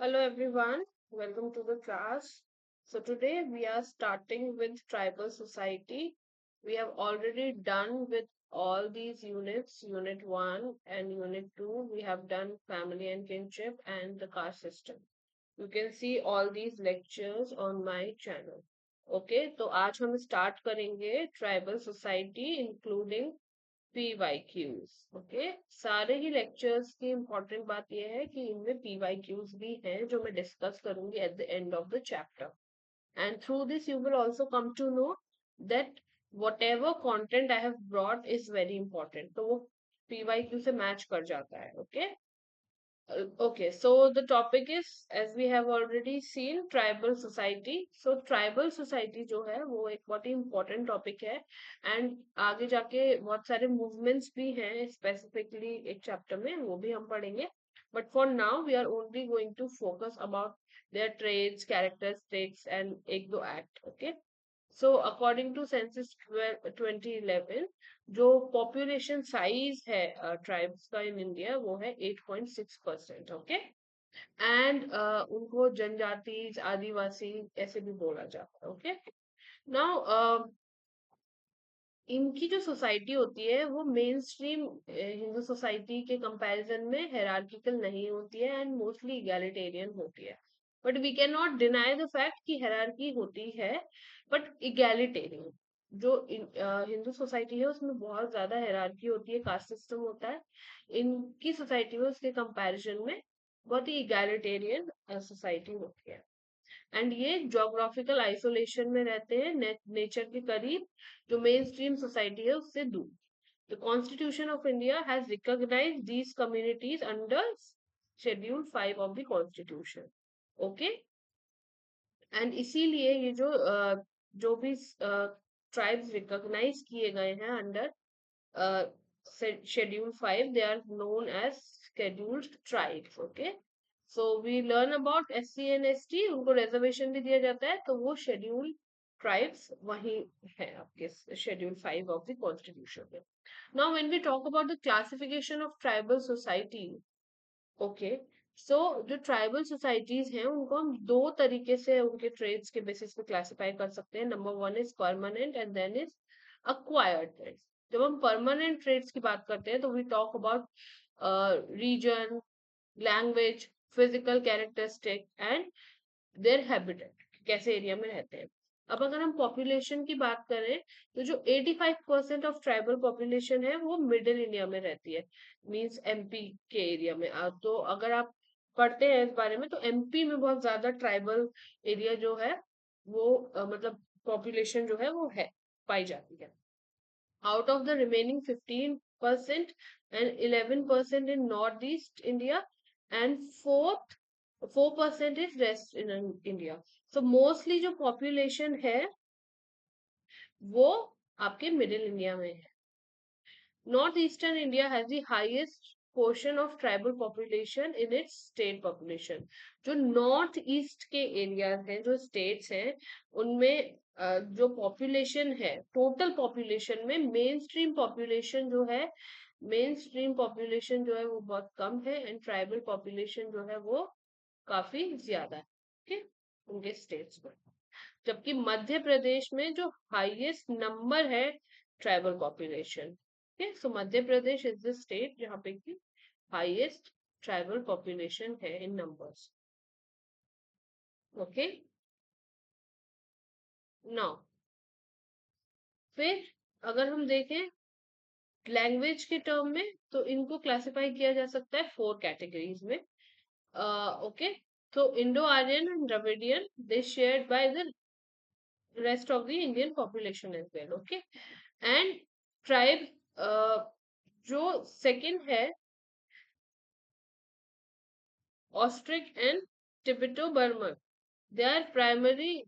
Hello everyone, welcome to the class. So today we are starting with tribal society. We have already done with all these units, unit 1 and unit 2. We have done family and kinship and the caste system. You can see all these lectures on my channel. Okay, तो आज हम start करेंगे tribal society including PYQs. Okay, सारे ही lectures की important बात यह है कि इनमें PYQs भी हैं जो मैं डिस्कस करूंगी at the end of the chapter. And through this, you will also come to know that whatever content I have brought is very important. तो वो PYQ से मैच कर जाता है. Okay. Okay, so the topic is, as we have already seen, tribal society. So tribal society जो है वो एक बहुत ही important topic है and आगे जाके बहुत सारे movements भी हैं specifically एक chapter में वो भी हम पढ़ेंगे. But for now we are only going to focus about their traits, characteristics and एक दो act. Okay. So according to census 2011 जो पॉपुलेशन साइज है ट्राइब्स का इन इंडिया वो है 8.6%. ओके. एंड उनको जनजाति आदिवासी ऐसे भी बोला जाता है. ओके. नाउ इनकी जो सोसाइटी होती है वो मेन स्ट्रीम हिंदू सोसाइटी के कंपैरिजन में हेरार्किकल नहीं होती है एंड मोस्टली इगैलिटेरियन होती है. But we can not deny the fact कि हेरार्की होती है बट इगैलिटेरियन. जो हिंदू सोसाइटी है उसमें बहुत ज्यादा हेरार्की होती है, कास्ट सिस्टम होता है. इनकी सोसाइटी में उसके कंपैरिजन में बहुत ही इगैलिटेरियन सोसाइटी होती है. एंड ये जोग्राफिकल आइसोलेशन में रहते हैं, नेचर के करीब, जो मेन स्ट्रीम सोसाइटी है उससे दूर. The constitution of India has recognize these communities under schedule 5 of the constitution. Okay. And इसीलिए ये जो भी ट्राइब्स रिकॉग्नाइज किए गए हैं under schedule 5, they are known as scheduled tribes. Okay. So we learn about SC and ST, उनको reservation भी दिया जाता है तो वो schedule tribes वही है आपके schedule 5 of the constitution में. Now when we talk about the classification of tribal society, okay, so जो ट्राइबल सोसाइटीज हैं उनको हम दो तरीके से उनके ट्रेड्स के बेसिस पे क्लासिफाई कर सकते हैं. Number one is permanent and then is acquired traits. जब हम परमानेंट ट्रेड्स की बात करते हैं तो we talk about region, language, physical characteristic and their habitat, कैसे एरिया में रहते हैं. अब अगर हम पॉपुलेशन की बात करें तो जो 85% ऑफ ट्राइबल पॉपुलेशन है वो मिडिल इंडिया में रहती है, मींस एमपी के एरिया में. तो अगर आप पढ़ते हैं इस बारे में तो एमपी में बहुत ज्यादा ट्राइबल एरिया जो है वो मतलब पॉपुलेशन जो है वो है पाई जाती है. Out of the remaining 15% and 11% in northeast India and 4% is rest in India. So mostly जो population है वो आपके मिडिल इंडिया में है. North eastern India has the highest portion of tribal population in its state population. जो north east के areas हैं, जो स्टेट्स हैं, उनमें जो पॉपुलेशन है, टोटल पॉपुलेशन में मेन स्ट्रीम पॉपुलेशन जो है वो बहुत कम है एंड ट्राइबल पॉपुलेशन जो है वो काफी ज्यादा है. ठीक, उनके स्टेट्स में. जबकि मध्य प्रदेश में जो हाईएस्ट नंबर है tribal population. Okay, so Madhya Pradesh is the state जहाँ पे की highest tribal population है in numbers. Okay. Now, फिर अगर हम देखें लैंग्वेज के टर्म में तो इनको क्लासिफाई किया जा सकता है 4 कैटेगरीज में. ओके. तो Indo Aryan and Dravidian they shared by the rest of the Indian population as well. Okay. And tribe जो सेकंड है Austric and Tibeto-Burman. They are primarily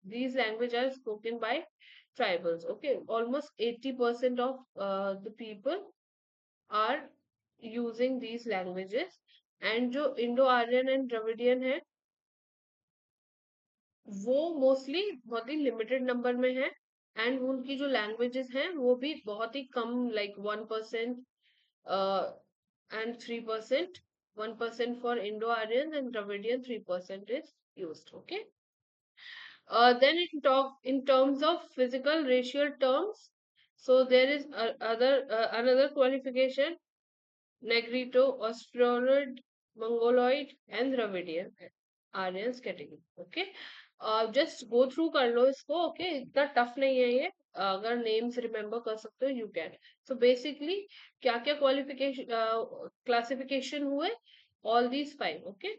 these languages are spoken by tribals. Okay, almost 80% of the people are using these languages. And जो Indo-Aryan and Dravidian है वो mostly बहुत ही limited number में है and उनकी जो लैंग्वेजेस हैं वो भी बहुत ही कम, like 1% and 3% 1% for Indo-Aryans, and Dravidian 3% is used. Okay. Then in terms of physical racial terms, so there is another qualification: Negrito, Australoid, Mongoloid, and Dravidian Aryans category. Okay. Just go through कर लो इसको. Okay, इतना tough नहीं है ये. अगर names remember कर सकते हो, यू कैन. सो बेसिकली क्या क्या क्वालिफिकेशन क्लासिफिकेशन हुए? All these 5. Okay.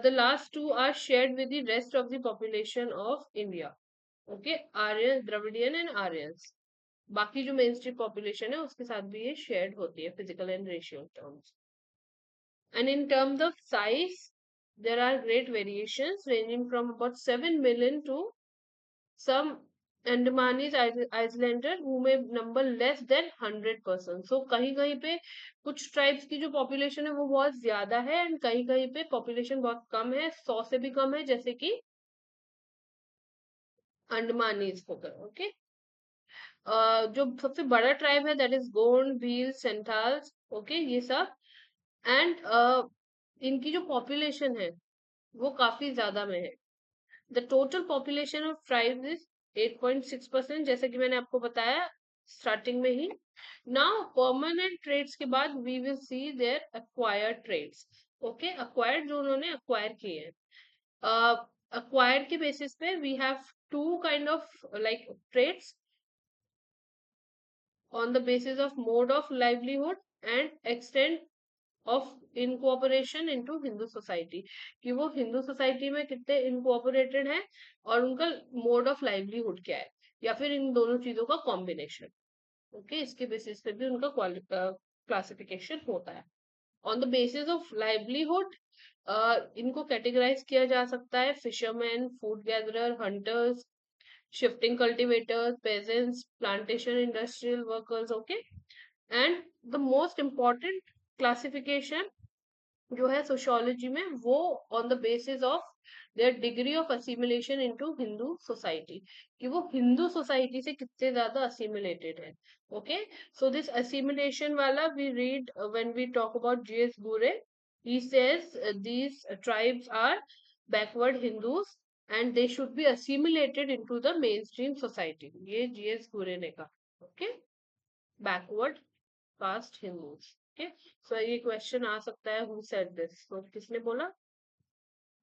The last two are shared with the rest of the population of India. Okay, Aryan, Dravidian and Aryans. बाकी जो मेन स्ट्रीम पॉपुलेशन है उसके साथ भी ये शेयर्ड होती है physical and racial terms. And in terms of size, there are great variations ranging from about 7 million to some Andamanese Islander who may number less than 100%. So कहीं कहीं पे कुछ ट्राइब्स की जो पॉपुलेशन है वो बहुत ज्यादा है, एंड कहीं कहीं पे पॉपुलेशन बहुत कम है, 100 से भी कम है, जैसे कि अंडमानीज हो गए. ओके. जो सबसे बड़ा ट्राइब है that is Gond, Bhil, Santhals. Okay, ये सब. एंड इनकी जो पॉपुलेशन है वो काफी ज्यादा में है. The total population of tribes is 8.6%, जैसे कि मैंने आपको बताया स्टार्टिंग में ही. नाउ परमानेंट ट्रेड्स के बाद we will see their acquired traits. Okay, acquired जो उन्होंने एक्वायर किए हैं. एक्वायर्ड के बेसिस पे we have two kind of like traits on the basis of mode of livelihood and extent of incorporation into Hindu society. कि वो Hindu society में कितने इनकॉर्पोरेटेड हैं और उनका मोड ऑफ लाइवलीहुड क्या है, या फिर इन दोनों चीजों का कॉम्बिनेशन. ओके, इसके बेसिस पे भी उनका क्लासिफिकेशन होता है. On the basis of livelihood इनको कैटेगराइज किया जा सकता है: fisherman, food gatherer, hunters, shifting cultivators, peasants, plantation industrial workers. Okay. And the most important classification जो है सोशियोलॉजी में, वो on the basis of their degree of assimilation into Hindu society, कि वो हिंदू सोसाइटी से कितने ज्यादा असिमिलेटेड है. ओके. सो दिस असिमिलेशन वाला we read when we talk about GS Ghurye. He says these tribes are backward Hindus and they should be assimilated into the mainstream society. ये GS Ghurye ने कहा. Okay. Backward caste Hindus. Okay. So ये question आ सकता है, who said this? तो किसने बोला?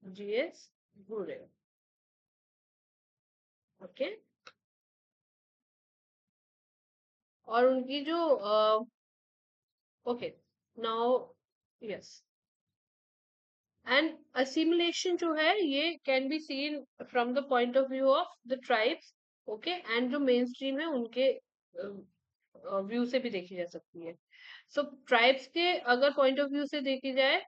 GS गुरे. ओके. और उनकी जो okay now yes. And assimilation जो है ये can be seen from the point of view of the tribes. Okay. And जो मेन स्ट्रीम है उनके व्यू से भी देखी जा सकती है. सो ट्राइब्स के अगर पॉइंट ऑफ व्यू से देखी जाए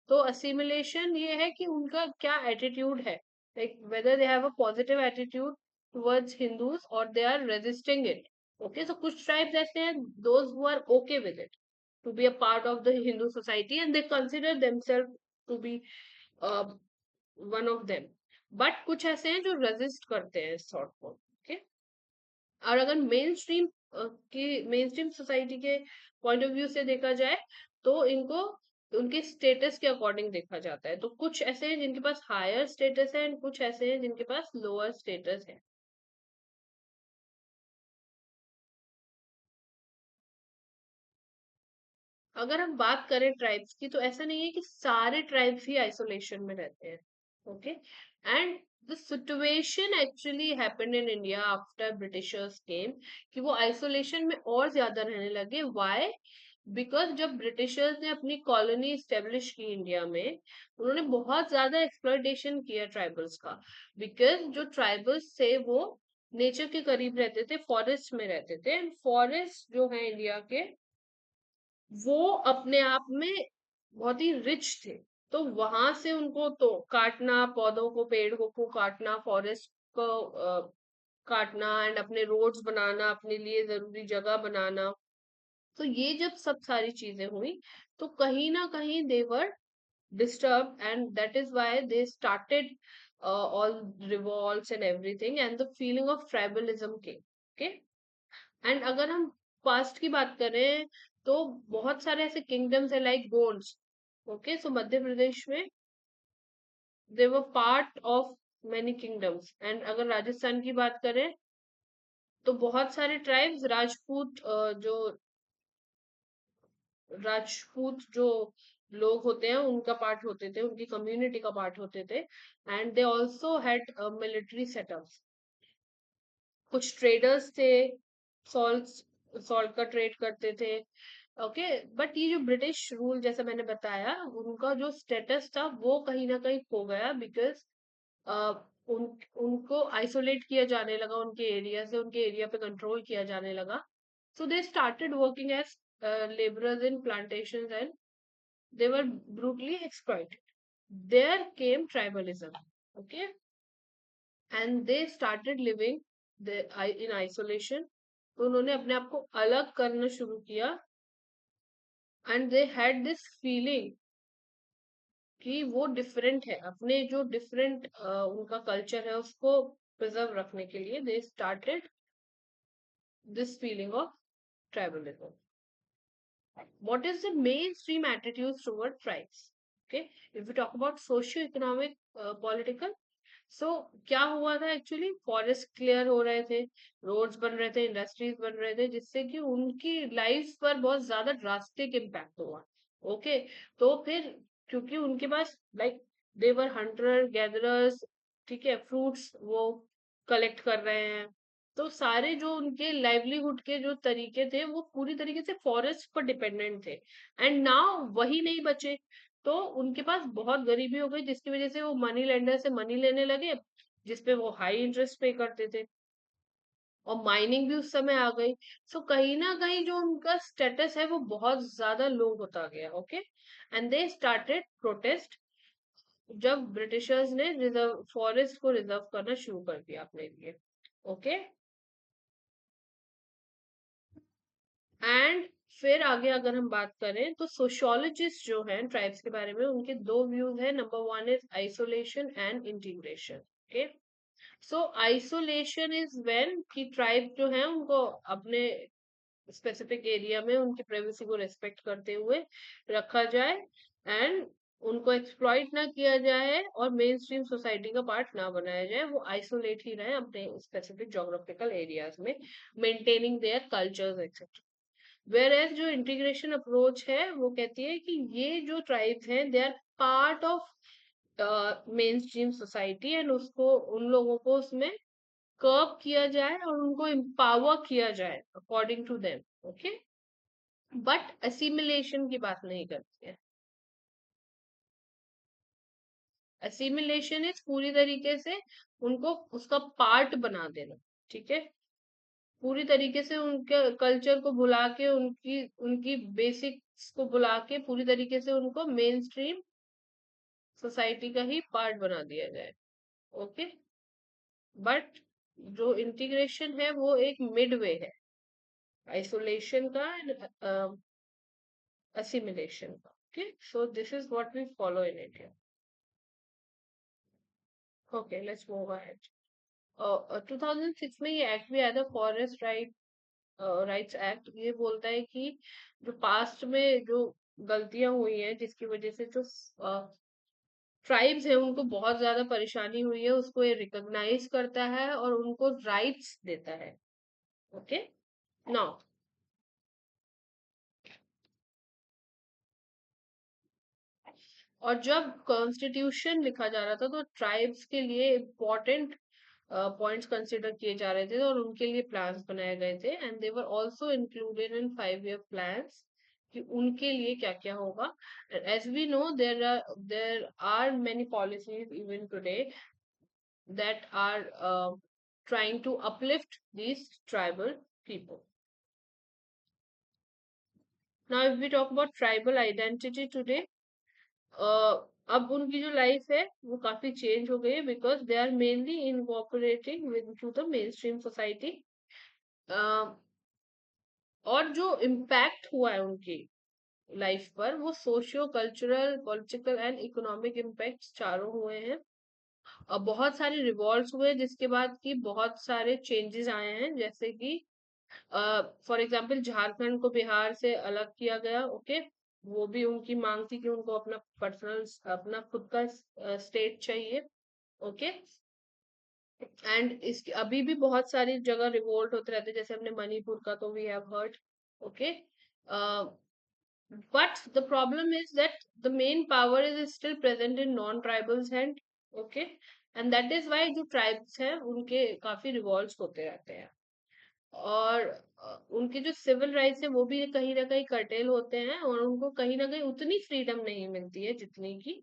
तो असिमिलेशन ये है कि उनका क्या एटीट्यूड है, like whether they have a positive attitude towards Hindus और they are resisting it. Okay. So कुछ ट्राइब्स ऐसे हैं those who are okay with it to be a part of the Hindu society and they consider themselves to be one of them. But कुछ ऐसे हैं जो resist करते हैं इस थॉट को. ओके. और अगर मेन स्ट्रीम सोसाइटी के पॉइंट ऑफ व्यू से देखा जाए तो इनको उनके स्टेटस के अकॉर्डिंग देखा जाता है. तो कुछ ऐसे हैं जिनके पास हायर स्टेटस है एंड कुछ ऐसे हैं जिनके पास लोअर स्टेटस है. अगर हम बात करें ट्राइब्स की तो ऐसा नहीं है कि सारे ट्राइब्स ही आइसोलेशन में रहते हैं. Okay. And the situation actually happened in India after Britishers came, कि वो आइसोलेशन में और ज्यादा रहने लगे. व्हाई? बिकॉज जब ब्रिटिशर्स ने अपनी कॉलोनी स्टेब्लिश की इंडिया में, उन्होंने बहुत ज्यादा एक्सप्लॉयटेशन किया ट्राइबल्स का. बिकॉज जो ट्राइबल्स थे वो नेचर के करीब रहते थे, फॉरेस्ट में रहते थे. एंड फॉरेस्ट जो है इंडिया के, वो अपने आप में बहुत ही रिच थे. तो वहां से उनको तो काटना, पौधों को, पेड़ों को काटना, फॉरेस्ट को काटना एंड अपने रोड्स बनाना, अपने लिए जरूरी जगह बनाना. तो ये जब सब सारी चीजें हुई तो कहीं ना कहीं दे वर disturbed, and that is why they started all revolts and everything, and the feeling of tribalism came. Okay. And अगर हम पास्ट की बात करें तो बहुत सारे ऐसे किंगडम्स है like Gonds. Okay, so Madhya Pradesh में they were part of many kingdoms. And अगर राजस्थान की बात करें तो बहुत सारे ट्राइब्स राजपूत जो राजपूत जो लोग होते हैं उनका पार्ट होते थे, उनकी कम्युनिटी का पार्ट होते थे। And they also had military setups. कुछ ट्रेडर्स थे, सॉल्ट सॉल्ट का ट्रेड करते थे। ओके, बट ये जो ब्रिटिश रूल जैसा मैंने बताया, उनका जो स्टेटस था वो कहीं ना कहीं खो गया, बिकॉज उन उनको आइसोलेट किया जाने लगा उनके एरिया से, उनके एरिया पे कंट्रोल किया जाने लगा। So they started working as laborers in plantations and they were brutally exploited. There came tribalism, okay, and they started living in isolation. तो उन्होंने अपने आप को अलग करना शुरू किया, and they had this feeling कि वो डिफरेंट है। अपने जो डिफरेंट उनका कल्चर है उसको प्रिजर्व रखने के लिए they started this feeling of tribalism. What is the mainstream attitudes toward tribes? Okay, if we talk about socio-economic, political, सो क्या हुआ था एक्चुअली, फॉरेस्ट क्लियर हो रहे थे, रोड्स बन रहे थे, इंडस्ट्रीज बन रहे थे, जिससे कि उनकी लाइफ पर बहुत ज्यादा ड्रास्टिक इम्पैक्ट हुआ। ओके, तो फिर क्योंकि उनके पास लाइक देवर हंटर गैदरर्स, ठीक है, फ्रूट्स वो कलेक्ट कर रहे हैं, तो सारे जो उनके लाइवलीहुड के जो तरीके थे वो पूरी तरीके से फॉरेस्ट पर डिपेंडेंट थे। एंड नाउ वही नहीं बचे, तो उनके पास बहुत गरीबी हो गई, जिसकी वजह से वो मनी लेंडर से मनी लेने लगे, जिसपे वो हाई इंटरेस्ट पे करते थे, और माइनिंग भी उस समय आ गई। सो कहीं ना कहीं जो उनका स्टेटस है वो बहुत ज्यादा लो होता गया। Okay, and they started protest जब ब्रिटिशर्स ने रिजर्व फॉरेस्ट को रिजर्व करना शुरू कर दिया अपने लिए। ओके, एंड फिर आगे अगर हम बात करें तो सोशियोलॉजिस्ट जो हैं ट्राइब्स के बारे में, उनके दो व्यूज हैं। Number one is isolation and integration. Okay, so isolation is when कि ट्राइब जो है उनको अपने स्पेसिफिक एरिया में उनकी प्राइवेसी को रेस्पेक्ट करते हुए रखा जाए, एंड उनको एक्सप्लॉइट ना किया जाए और मेन स्ट्रीम सोसाइटी का पार्ट ना बनाया जाए, वो आइसोलेट ही रहे अपने स्पेसिफिक जोग्राफिकल एरियाज में, maintaining their cultures etcetera. Whereas जो इंटीग्रेशन अप्रोच है वो कहती है कि ये जो ट्राइब्स हैं they are part of mainstream society, and उसको उन लोगों को उसमें कर्व किया जाए और उनको एम्पावर किया जाए according to them. Okay, but assimilation की बात नहीं करती है। असिमिलेशन इज पूरी तरीके से उनको उसका पार्ट बना देना, ठीक है, पूरी तरीके से उनके कल्चर को भुला के, उनकी उनकी बेसिक्स को भुला के पूरी तरीके से उनको मेन स्ट्रीम सोसाइटी का ही पार्ट बना दिया जाए। ओके, बट जो इंटीग्रेशन है वो एक मिडवे है आइसोलेशन का एंड assimilation का। Okay, so this is what we follow in India. Okay, let's move ahead. 2006 में ये एक्ट भी आया था, फॉरेस्ट राइट्स एक्ट। ये बोलता है कि जो पास्ट में जो गलतियां हुई हैं जिसकी वजह से जो ट्राइब्स है उनको बहुत ज्यादा परेशानी हुई है, उसको ये रिकॉग्नाइज करता है और उनको राइट्स देता है। ओके, नाउ और जब कॉन्स्टिट्यूशन लिखा जा रहा था तो ट्राइब्स के लिए इम्पोर्टेंट पॉइंट्स कंसिडर किए जा रहे थे और उनके लिए प्लान्स बनाए गए थे, and they were also included in 5 year plans कि उनके लिए क्या क्या होगा। As we know there are many policies even today that are trying to uplift these tribal people. Now if we talk about tribal identity today, अब उनकी जो life है वो काफी चेंज हो गई है, because they are mainly incorporating with to the mainstream society. और जो इम्पैक्ट हुआ है उनकी लाइफ पर वो socio cultural, political and economic impact चारों हुए हैं। और बहुत सारे रिवॉल्ट्स हुए जिसके बाद की बहुत सारे चेंजेस आए हैं, जैसे कि फॉर एग्जाम्पल झारखंड को बिहार से अलग किया गया, ओके। वो भी उनकी मांग थी कि उनको अपना पर्सनल, अपना खुद का स्टेट चाहिए, ओके। एंड इस अभी भी बहुत सारी जगह रिवोल्ट होते रहते हैं, जैसे हमने मणिपुर का तो we have heard, okay. but the problem is that the main power is still present in non tribals hand, okay। and that is why जो tribes हैं उनके काफी रिवॉल्ट्स होते रहते हैं, और उनके जो सिविल राइट्स है वो भी कहीं ना कहीं कर्टेल होते हैं, और उनको कहीं ना कहीं उतनी फ्रीडम नहीं मिलती है जितनी की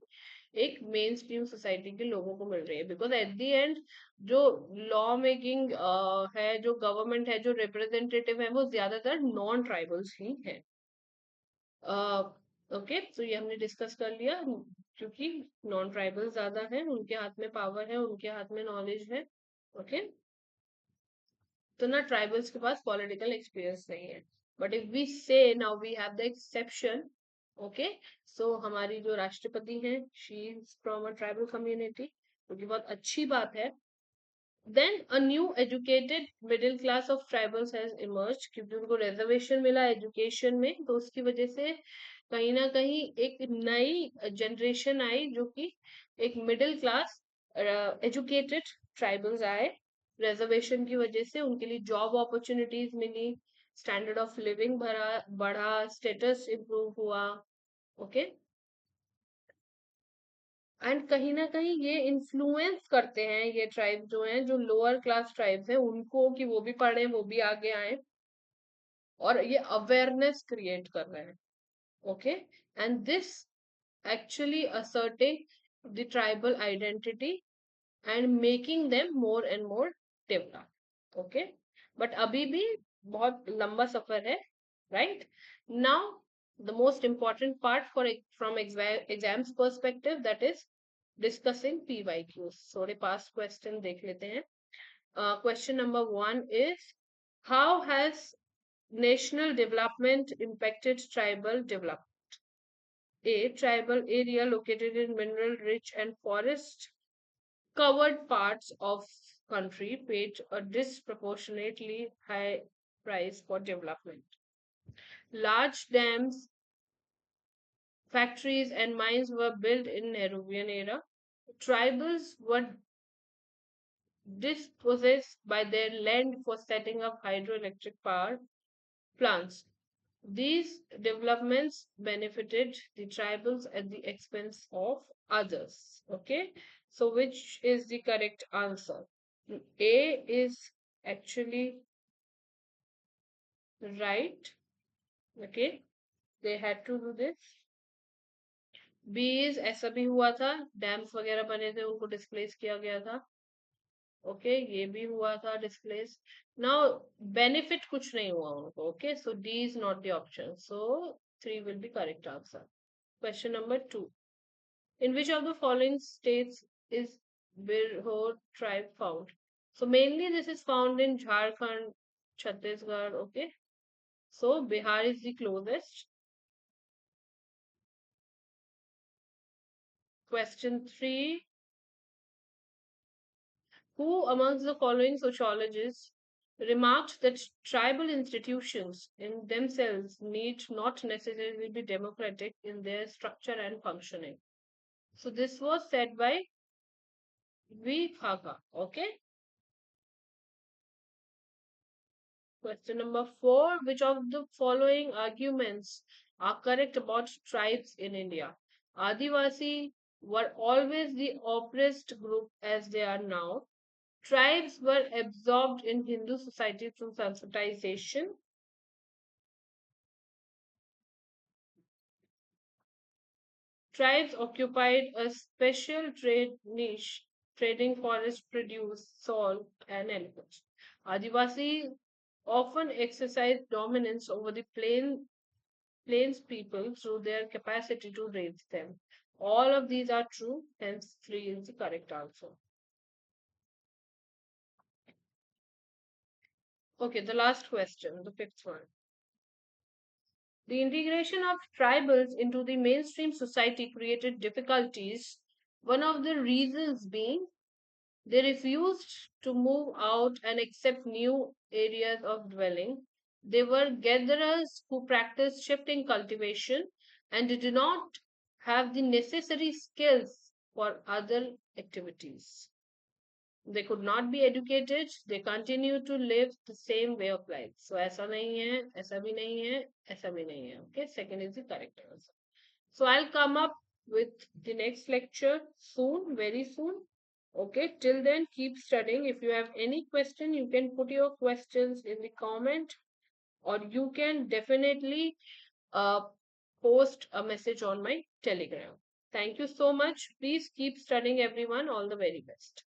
एक मेन स्ट्रीम सोसाइटी के लोगों को मिल रही है, बिकॉज एट द एंड जो लॉ मेकिंग है, जो गवर्नमेंट है, जो रिप्रेजेंटेटिव है, वो ज्यादातर नॉन ट्राइबल्स ही है। ओके, तो ये हमने डिस्कस कर लिया, क्योंकि नॉन ट्राइबल ज्यादा है, उनके हाथ में पावर है, उनके हाथ में नॉलेज है, ओके। तो ना ट्राइबल्स के पास पॉलिटिकल एक्सपीरियंस नहीं है, but if we say now we have the exception, okay. So हमारी जो राष्ट्रपति हैं, she is from a tribal community, जो कि बहुत अच्छी बात है। Then a new educated middle class of tribals has emerge, क्योंकि उनको रिजर्वेशन मिला एजुकेशन में, तो उसकी वजह से कहीं ना कहीं एक नई जनरेशन आई, जो कि एक मिडिल क्लास एजुकेटेड ट्राइबल्स आए। रिजर्वेशन की वजह से उनके लिए जॉब अपॉर्चुनिटीज मिली, स्टैंडर्ड ऑफ लिविंग बढ़ा, स्टेटस इम्प्रूव हुआ, ओके। एंड कहीं ना कहीं ये इन्फ्लुएंस करते हैं, ये ट्राइब जो हैं, जो लोअर क्लास ट्राइब्स हैं, उनको, कि वो भी पढ़े, वो भी आगे आए, और ये अवेयरनेस क्रिएट कर रहे हैं, okay. And this actually asserting the tribal identity and making them more and more developed, okay। but abhi bhi bahut lamba safar hai, right। now the most important part for from exams perspective, that is discussing pyqs। थोड़े past question देख लेते हैं। Question number 1 is, how has national development impacted tribal development? A tribal area located in mineral rich and forest covered parts of country paid a disproportionately high price for development. Large dams, factories and mines were built in Nehruvian era. Tribals were dispossessed by their land for setting up hydroelectric power plants. These developments benefited the tribals at the expense of others. Okay, so which is the correct answer? A is actually right. Okay, they had to do this. B is ऐसा भी हुआ था, dams वगैरह बने थे, उनको displace किया गया था, ओके। ये भी हुआ था डिस्प्लेस। नाउ बेनिफिट कुछ नहीं हुआ उनको, okay. So D is not the option, so 3 will be correct answer. Question number 2. In which of the following states is Birhor tribe found? So mainly this is found in Jharkhand, Chhattisgarh, okay. So Bihar is the closest. Question 3. Who amongst the following sociologists remarked that tribal institutions in themselves need not necessarily be democratic in their structure and functioning? So this was said by V. Khaka, okay. Question number 4. Which of the following arguments are correct about tribes in India? Adivasi were always the oppressed group as they are now. Tribes were absorbed in Hindu society through Sanskritization. Tribes occupied a special trade niche, trading forest produce, salt, and elephants. Adivasi often exercised dominance over the plains people through their capacity to raise them. All of these are true, hence 3 is the correct answer. Okay, the last question, the fifth one. The integration of tribals into the mainstream society created difficulties, one of the reasons being They refused to move out and accept new areas of dwelling. They were gatherers who practiced shifting cultivation, and they did not have the necessary skills for other activities. They could not be educated. They continue to live the same way of life. So ऐसा नहीं है, ऐसा भी नहीं है, ऐसा भी नहीं है. Okay, second is the correct answer. So I'll come up with the next lecture soon, very soon. Okay, till then, keep studying. If you have any question, you can put your questions in the comment, or you can definitely uh, post a message on my Telegram. Thank you so much. Please keep studying, everyone. All the very best.